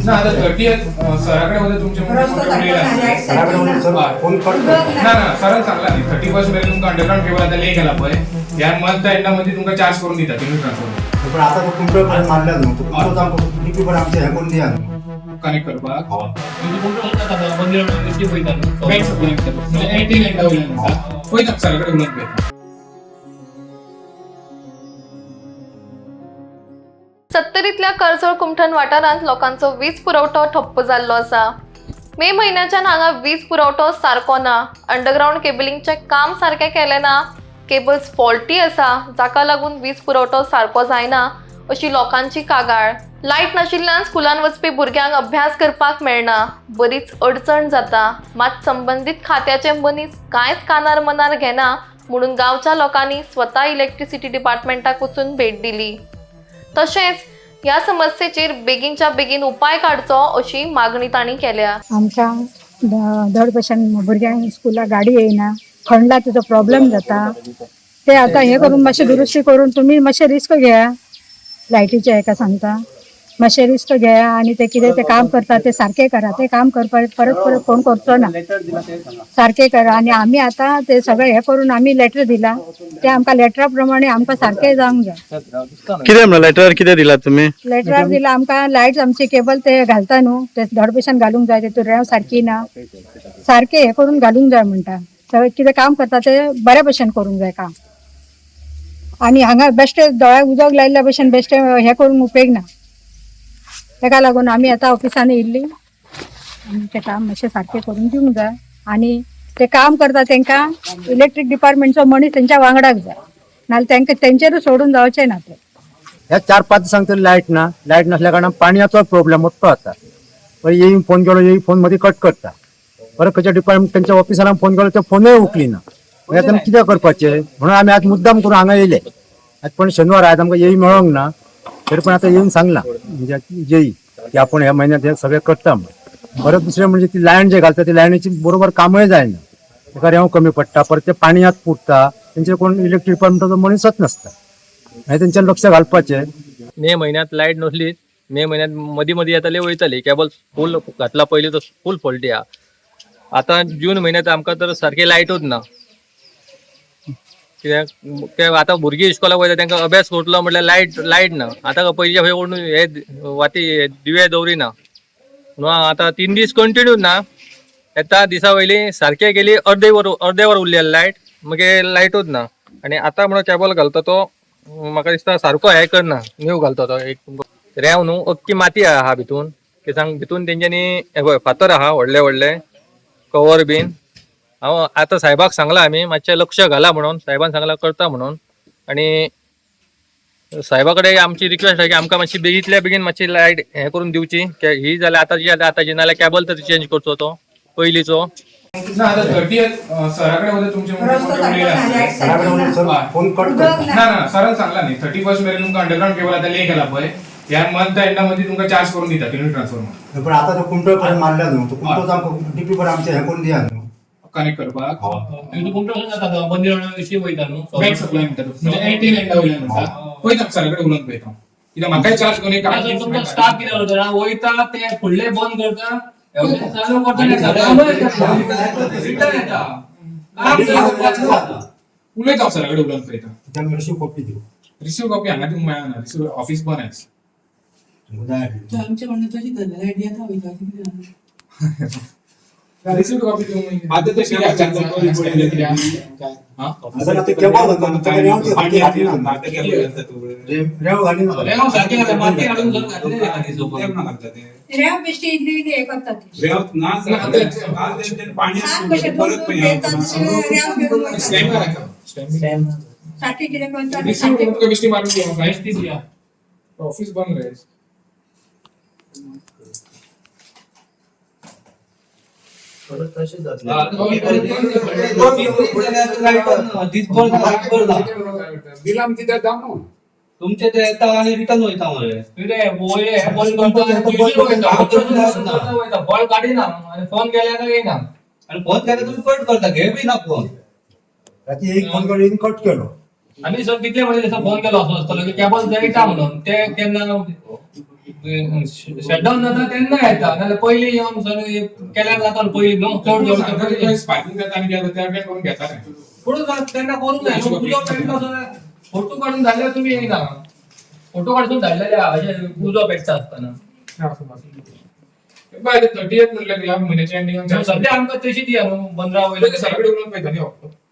ना आता 30 सराकडे होते तुमचे ना सरांक सांगला न्ही 31 मेरेन तुमकां अंडरग्राउंड केबल आता ले केला पळय ह्या मंथ एंडामध्ये तुमकां चार्ज करून दिता तुम्ही ट्रान्सफर पण आता तो कुंटल पर्यंत मारला न्हू तो कुंटल आमकां डीपी पण आमचे हे करून दिया कनेक्ट करपाक म्हणजे कोणतं म्हणतात बंदिरा गोष्टी पळयतात बँक कनेक्ट करपाक म्हणजे 18 एंडा वयल्यान पळयता सराकडे उलट पळयता. सत्तरीतल्या करजोळ कुमठण वाठारांत लोकांचो वीज पुरवठो ठप्प जाल्लो आसा. मे म्हयन्याच्यान हांगा वीज पुरवठो सारको ना. अंडरग्राउंड केबलिंगचें काम सारकें केलें ना. केबल्स फॉल्टी आसा जाका लागून वीज पुरवठो सारको जायना अशी लोकांची कागाळ. लायट नाशिल्ल्यान स्कुलान वचपी भुरग्यांक अभ्यास करपाक मेळना. बरीच अडचण जाता. मात संबंदीत खात्याचे मनीस कांयच कानार मनार घेना म्हणून गांवच्या लोकांनी स्वता इलेक्ट्रिसिटी डिपार्टमेंटाक वचून भेट दिली. तशेंच ह्या समस्येचेर बेगीनच्या बेगीन उपाय काडचो अशी मागणी तांणी केल्या. आमकां धड भशेन भुरग्यांक स्कुलाक गाडी येयना, खणला तुजो प्रॉब्लेम जाता. ते आतां हे करून मातशें दुरुस्ती करून तुमी मातशें रिस्क घेया. लायटीचे हेका सांगता मातशें रिस्क घेया आनी ते कितें ते काम करता ते सारकें करा. ते काम करपाक परत परत फोन करचो ना, सारकें करा. आनी आमी आतां ते सगळें हे करून आमी लेटर दिला ते आमकां लेटरा प्रमाणे आमकां सारकें जावंक जाय. कितें म्हणलें लेटर कितें दिला तुमी? लेटरार दिला आमकां लायट आमची केबल ते घालता न्हू ते धड भशेन घालूंक जाय. तेतून रेंव सारकी ना, सारकें हे करून घालूंक जाय म्हणटा. सगळें कितें काम करता ते बऱ्या भशेन करूंक जाय काम. आनी हांगा बेश्टे दोळ्याक उदक लायल्ल्या भशेन बेश्टे हे करून उपेग ना. ताका लागून आमी आतां ऑफिसांनी येयल्ली आनी तें काम मातशें सारकें करून दिवंक जाय. आनी ते काम करता तांकां इलेक्ट्रीक डिपार्टमेंटचो मनीस तेंच्या वांगडाक जाय, नाल्यार तांकां तेंचेरूच सोडून जावचें ना. ते ह्या 4-5 दिसांक तरी लायट नसल्या कारणान पाणयाचो प्रॉब्लेम मोठो जाता. येईन फोन केलो येई फोन मध्ये कट करता. परत खंयच्या डिपार्टमेंट तेंच्या ऑफिसांक फोन केलो ते फोनूय उखली ना. मागीर आतां कितें करपाचें म्हणून आमी आज मुद्दाम करून हांगा येयले. आज पण शेनवार आयज आमकां येई मेळोंक ना. तरी पण आता येऊन सांगला म्हणजे येई की आपण ह्या महिन्यात हे सगळें करता म्हणून. परत दुसरें म्हणजे ती लायन जे घालता ती लायनीची बरोबर कामय जायना. ताका रेंव कमी पडटा. परत ते पाणयात फुटता. तेंचे कोण इलेक्ट्रीक डिपार्टमेंटाचो मनीसच नसता. मागीर तेंच्यान लक्ष घालपाचें. मे महिन्यात लाईट नसली, मे महिन्यात मधी मधी येताले वयताली. केबल फुल घातला पयली तो फुल फॉल्टी हा. आता जून महिन्यात आमकां तर सारकी लायटूच ना. कित्याक आता भुरगीं इस्कॉलाक वयता तांकां अभ्यास करतलो म्हटल्यार लायट ना. आतां पयलींच्या खंय कोण हे वाती दिवे दवरिना म्हणून आता 3 दीस कंटिन्यू ना. येता दिसा वयली सारके गेली अर्दे वर उरलेली लायट मागीर लायटूच ना. आनी आतां म्हणून केबल घालता तो म्हाका दिसता सारको हे करना, न्यू घालता तो. एक रेंव न्हू अख्खी माती आहा भितून. सांग भितून तेंच्यांनी हे पळय फातर आहा व्हडले व्हडले कवर बीन. हांव आतां साहेबाक सांगला आमी मातशें लक्ष घाला म्हणून. साहेबान सांगला करता म्हणून. आनी साहेबा कडेन आमची रिक्वेस्ट आसा की आमकां मातशी बेगींतल्या बेगीन मातशी लायट हे करून दिवची. ही जाल्यार आतांची नाल्यार केबल तरी चेंज करचो तो पयलीचो. ना आता 30 सराकडे होते तुमचे फोन कट ना सरांक सांगला न्ही 31 मेरेन तुमकां अंडरग्राउंड केबल आता ले केला पळय ह्या मंथ एंडामध्ये तुमकां चार्ज करून दिता तुम्ही ट्रान्सफॉर्मर. पण आता तो कुंटल पर्यंत मारला न्हू तो कुंटल आमकां डीपी पण आमचे हे करून दिया न्हू कनेक्ट करपाक कोणतं म्हणतात बंदिरा गोष्टी पळयतात न्हू. बँक सप्लाय म्हणटा म्हणजे 18 एंडा वयल्यान म्हणटा. पळयता सराकडे उलट पळयता कित्याक म्हाकाय चार्ज करून एक तुमचा स्टाफ कितें करता वयता ते फुडले बंद करता चालू करता उलयता सराकडे उलट पळयता. त्यामुळे रिसीव कॉपी दिव. रिसीव कॉपी हांगा दिवंक मेळना. रिसीव ऑफिस बंद आयज. आमच्या म्हणून तशी लायट येता वयता रिसीव कॉपी दिवंक आता ते कित्याक चार्ज करून पळयले कित्याक आता ते केबल घालता रेंव ती हाती हाती ना रेंव घाली ना रेंव सारखे घालता माती हाडून घर घातले एखादी सोबत रेंव बेश्टी इल्ली हे करता ते. सारकें कितें करता रिसीव तुका बेश्टी मारून दिवंक बेश्टी दिया. ऑफिस बंद रे. बिल आमची त्या दाम न्हू तुमचे ते येता आणि रिटर्न वयता मरे. बॉल काढिना आणि फोन केल्यार येना. आणि फोन केला तुम्ही कट करता घे बी ना फोन. राती एक फोन करून कट केलो. आम्ही सर कितले म्हणजे फोन केलो असो असतो की केबल जळटा म्हणून ते केन्ना शटडाऊन जाता तेन्ना येता नाल्यार पयलीं येवन सगळें केल्यार जाता पयलीं न्हू चड जवळ स्पार्किंग करता आनी कितें करता तें करून घेता काय पुढे तेन्ना करूंक जाय उजो पेटलो जाल्यार फोटो काडून धाडल्यार तुमी येयना फोटो काडून धाडलेले अशें उजो पेटता आसतना बाय 30th म्हणल्यार ह्या महिन्याच्या एंडिंगाक सध्या आमकां तशी दिया न्हू 15 वयले सगळे उलोवंक पाहिजे न्ही